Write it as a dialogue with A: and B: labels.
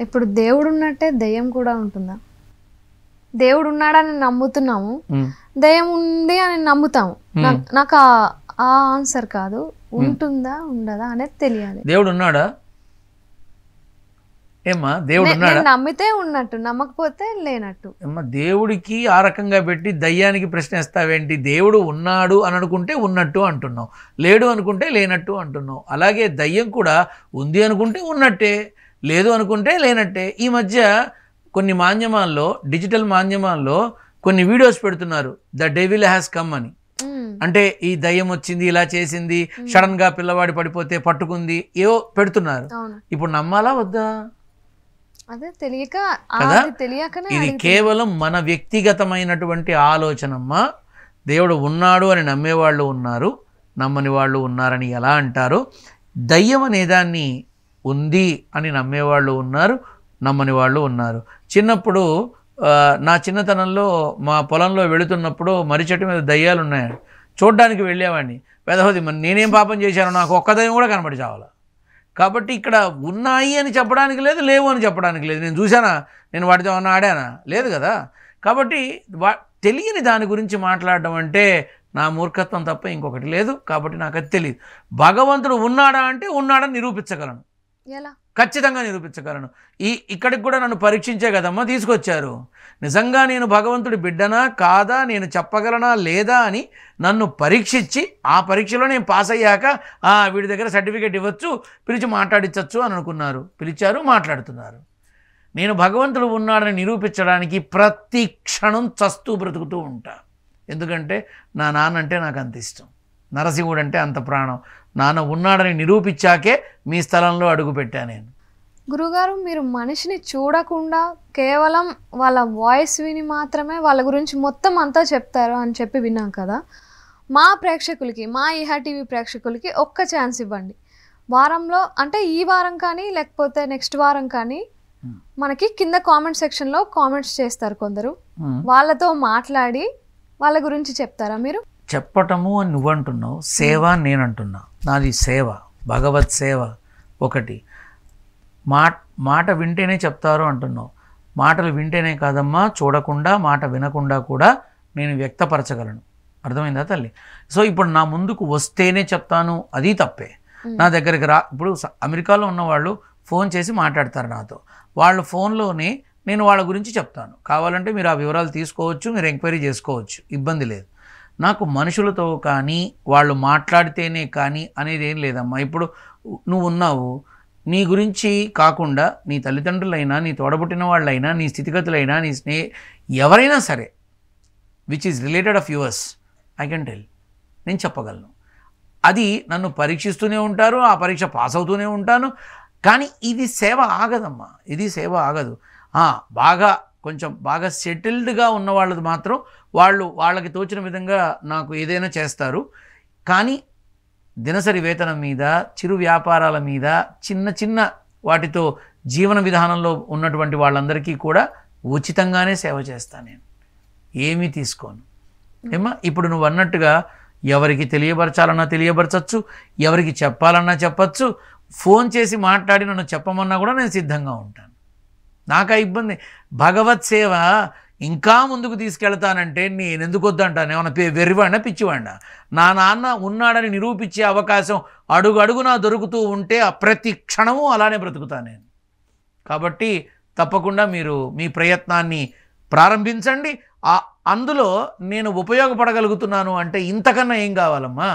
A: ఇప్పుడు దేవుడు ఉన్నట్టే దెయ్యం కూడా ఉంటుందా? దేవుడు ఉన్నాడని నమ్ముతున్నాము, దెయ్యం ఉంది అని నమ్ముతాము. నాకు ఆ ఆన్సర్ కాదు, ఉంటుందా ఉండదా అనేది తెలియాలి.
B: దేవుడు ఉన్నాడా? ఏమ్మా దేవుడు ఉన్నాడా?
A: నమ్మితే ఉన్నట్టు, నమ్మకపోతే లేనట్టు.
B: ఏమ్మా దేవుడికి ఆ రకంగా పెట్టి దయ్యానికి ప్రశ్న ఇస్తావేంటి? దేవుడు ఉన్నాడు అని అనుకుంటే ఉన్నట్టు అంటున్నావు, లేడు అనుకుంటే లేనట్టు అంటున్నావు. అలాగే దయ్యం కూడా ఉంది అనుకుంటే ఉన్నట్టే, లేదు అనుకుంటే లేనట్టే. ఈ మధ్య కొన్ని మాధ్యమాల్లో, డిజిటల్ మాధ్యమాల్లో కొన్ని వీడియోస్ పెడుతున్నారు, ద డెవిల్ హ్యాస్ కమ్ అని. అంటే ఈ దయ్యం వచ్చింది, ఇలా చేసింది, సడన్ గా పిల్లవాడి పడిపోతే పట్టుకుంది, ఏవో పెడుతున్నారు. ఇప్పుడు నమ్మాలా వద్దా?
A: అదే తెలియక
B: కదా. ఇది కేవలం మన వ్యక్తిగతమైనటువంటి ఆలోచనమ్మా. దేవుడు ఉన్నాడు అని నమ్మేవాళ్ళు ఉన్నారు, నమ్మని వాళ్ళు ఉన్నారని ఎలా అంటారు? దయ్యం అనేదాన్ని ఉంది అని నమ్మేవాళ్ళు ఉన్నారు, నమ్మని వాళ్ళు ఉన్నారు. చిన్నప్పుడు నా చిన్నతనంలో మా పొలంలో వెళుతున్నప్పుడు మర్రి చెట్టు మీద దయ్యాలు ఉన్నాయి, చూడ్డానికి వెళ్ళేవాడిని. పెదవది మరి నేనేం పాపం చేశాను, నాకు ఒక్క దయ్యం కూడా కనబడి చావాల. కాబట్టి ఇక్కడ ఉన్నాయి అని చెప్పడానికి లేదు, లేవు అని చెప్పడానికి లేదు. నేను చూసానా, నేను వాటితో ఏమన్నా ఆడానా? లేదు కదా. కాబట్టి తెలియని దాని గురించి మాట్లాడడం అంటే నా మూర్ఖత్వం తప్ప ఇంకొకటి లేదు. కాబట్టి నాకు అది తెలియదు. భగవంతుడు ఉన్నాడా అంటే ఉన్నాడని నిరూపించగలను, ఖచ్చితంగా నిరూపించగలను. ఇక్కడికి కూడా నన్ను పరీక్షించే కదమ్మా తీసుకొచ్చారు. నిజంగా నేను భగవంతుడి బిడ్డనా కాదా, నేను చెప్పగలనా లేదా అని నన్ను పరీక్షించి, ఆ పరీక్షలో నేను పాస్ అయ్యాక వీడి దగ్గర సర్టిఫికేట్ ఇవ్వచ్చు, పిలిచి మాట్లాడించవచ్చు అని అనుకున్నారు. పిలిచారు, మాట్లాడుతున్నారు. నేను భగవంతుడు ఉన్నాడని నిరూపించడానికి ప్రతి క్షణం చస్తూ బ్రతుకుతూ ఉంటా. ఎందుకంటే నా నాన్న అంటే నాకు అంత ఇష్టం, నరసింహుడు అంటే అంత ప్రాణం. నాన్న ఉన్నాడని నిరూపించాకే మీ స్థలంలో అడుగుపెట్టా నేను.
A: గురుగారు, మీరు మనిషిని చూడకుండా కేవలం వాళ్ళ వాయిస్ విని మాత్రమే వాళ్ళ గురించి మొత్తం అంతా చెప్తారు అని చెప్పి విన్నాం కదా. మా ప్రేక్షకులకి, మా ఈహా టీవీ ప్రేక్షకులకి ఒక్క ఛాన్స్ ఇవ్వండి. వారంలో అంటే ఈ వారం కానీ లేకపోతే నెక్స్ట్ వారం కానీ మనకి కింద కామెంట్ సెక్షన్లో కామెంట్స్ చేస్తారు కొందరు, వాళ్ళతో మాట్లాడి వాళ్ళ గురించి చెప్తారా మీరు?
B: చెప్పటము అని నువ్వు అంటున్నావు, సేవ అని నేను అంటున్నా. నాది సేవ, భగవత్ సేవ. ఒకటి మాట వింటేనే చెప్తారు అంటున్నావు. మాటలు వింటేనే కాదమ్మా, చూడకుండా మాట వినకుండా కూడా నేను వ్యక్తపరచగలను. అర్థమైందా తల్లి? సో ఇప్పుడు నా ముందుకు వస్తేనే చెప్తాను, అది తప్పే. నా దగ్గరికి ఇప్పుడు అమెరికాలో ఉన్నవాళ్ళు ఫోన్ చేసి మాట్లాడతారు నాతో. వాళ్ళ ఫోన్లోనే నేను వాళ్ళ గురించి చెప్తాను. కావాలంటే మీరు ఆ వివరాలు తీసుకోవచ్చు, మీరు ఎంక్వైరీ చేసుకోవచ్చు, ఇబ్బంది లేదు. నాకు మనుషులతో కానీ వాళ్ళు మాట్లాడితేనే కానీ అనేది ఏం లేదమ్మా. ఇప్పుడు నువ్వు ఉన్నావు, నీ గురించి కాకుండా నీ తల్లిదండ్రులైనా, నీ తోడబుట్టిన వాళ్ళైనా, నీ స్థితిగతులైనా, నీ ఎవరైనా సరే which is related of yours, I can tell, నేను చెప్పగలను. అది నన్ను పరీక్షిస్తూనే ఉంటారు, ఆ పరీక్ష పాస్ అవుతూనే ఉంటాను. కానీ ఇది సేవ ఆగదమ్మా, ఇది సేవ ఆగదు. కొంచెం బాగా సెటిల్డ్గా ఉన్న వాళ్ళది మాత్రం వాళ్ళకి తోచిన విధంగా నాకు ఏదైనా చేస్తారు. కానీ దినసరి వేతనం మీద, చిరు వ్యాపారాల మీద, చిన్న చిన్న వాటితో జీవన విధానంలో ఉన్నటువంటి వాళ్ళందరికీ కూడా ఉచితంగానే సేవ చేస్తాను నేను, ఏమీ తీసుకోను. ఏమా ఇప్పుడు నువ్వు అన్నట్టుగా ఎవరికి తెలియపరచాలన్నా తెలియపరచచ్చు, ఎవరికి చెప్పాలన్నా చెప్పచ్చు. ఫోన్ చేసి మాట్లాడి నన్ను చెప్పమన్నా కూడా నేను సిద్ధంగా ఉంటాను. నాకు ఇబ్బంది. భగవత్ సేవ ఇంకా ముందుకు తీసుకెళ్తానంటే నేను ఎందుకు వద్దంటాను? ఏమన్నా వెర్రివాడినా, పిచ్చివాడినా? నా నాన్న ఉన్నాడని నిరూపించే అవకాశం అడుగు అడుగునా దొరుకుతూ ఉంటే ప్రతి క్షణము అలానే బ్రతుకుతాను నేను. కాబట్టి తప్పకుండా మీరు మీ ప్రయత్నాన్ని ప్రారంభించండి. అందులో నేను ఉపయోగపడగలుగుతున్నాను అంటే ఇంతకన్నా ఏం కావాలమ్మా?